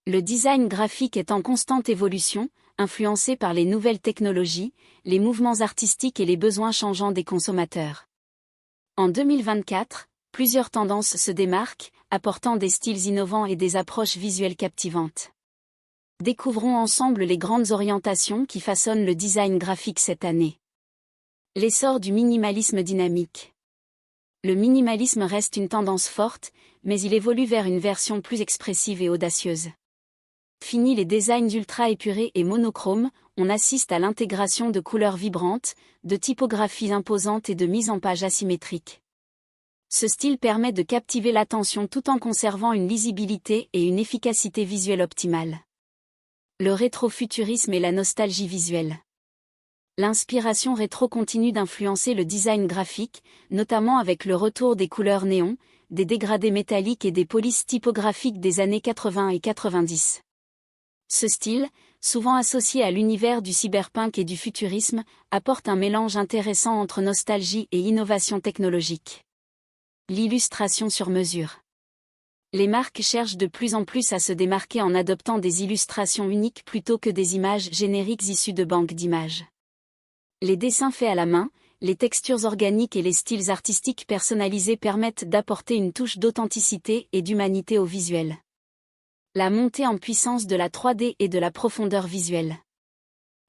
Le design graphique est en constante évolution, influencé par les nouvelles technologies, les mouvements artistiques et les besoins changeants des consommateurs. En 2024, plusieurs tendances se démarquent, apportant des styles innovants et des approches visuelles captivantes. Découvrons ensemble les grandes orientations qui façonnent le design graphique cette année. L'essor du minimalisme dynamique. Le minimalisme reste une tendance forte, mais il évolue vers une version plus expressive et audacieuse. Fini les designs ultra épurés et monochromes, on assiste à l'intégration de couleurs vibrantes, de typographies imposantes et de mise en page asymétrique. Ce style permet de captiver l'attention tout en conservant une lisibilité et une efficacité visuelle optimale. Le rétrofuturisme et la nostalgie visuelle. L'inspiration rétro continue d'influencer le design graphique, notamment avec le retour des couleurs néon, des dégradés métalliques et des polices typographiques des années 80 et 90. Ce style, souvent associé à l'univers du cyberpunk et du futurisme, apporte un mélange intéressant entre nostalgie et innovation technologique. L'illustration sur mesure. Les marques cherchent de plus en plus à se démarquer en adoptant des illustrations uniques plutôt que des images génériques issues de banques d'images. Les dessins faits à la main, les textures organiques et les styles artistiques personnalisés permettent d'apporter une touche d'authenticité et d'humanité au visuel. La montée en puissance de la 3D et de la profondeur visuelle.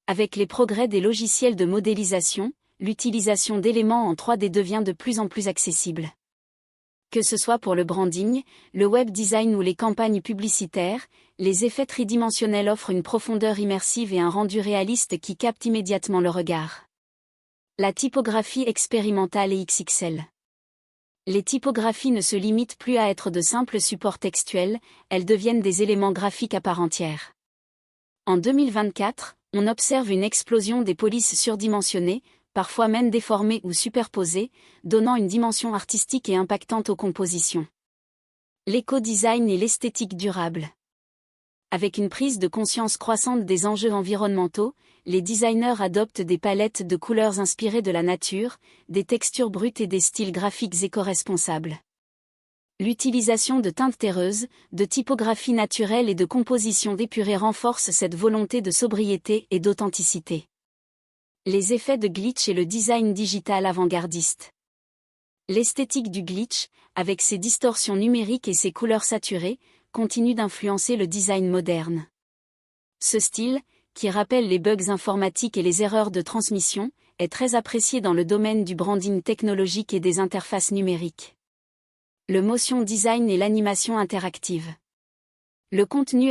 Avec les progrès des logiciels de modélisation, l'utilisation d'éléments en 3D devient de plus en plus accessible. Que ce soit pour le branding, le web design ou les campagnes publicitaires, les effets tridimensionnels offrent une profondeur immersive et un rendu réaliste qui capte immédiatement le regard. La typographie expérimentale et XXL. Les typographies ne se limitent plus à être de simples supports textuels, elles deviennent des éléments graphiques à part entière. En 2024, on observe une explosion des polices surdimensionnées, parfois même déformées ou superposées, donnant une dimension artistique et impactante aux compositions. L'éco-design et l'esthétique durable. Avec une prise de conscience croissante des enjeux environnementaux, les designers adoptent des palettes de couleurs inspirées de la nature, des textures brutes et des styles graphiques éco-responsables. L'utilisation de teintes terreuses, de typographie naturelle et de compositions épurées renforce cette volonté de sobriété et d'authenticité. Les effets de glitch et le design digital avant-gardiste. L'esthétique du glitch, avec ses distorsions numériques et ses couleurs saturées, continue d'influencer le design moderne. Ce style, qui rappelle les bugs informatiques et les erreurs de transmission, est très apprécié dans le domaine du branding technologique et des interfaces numériques. Le motion design et l'animation interactive. Le contenu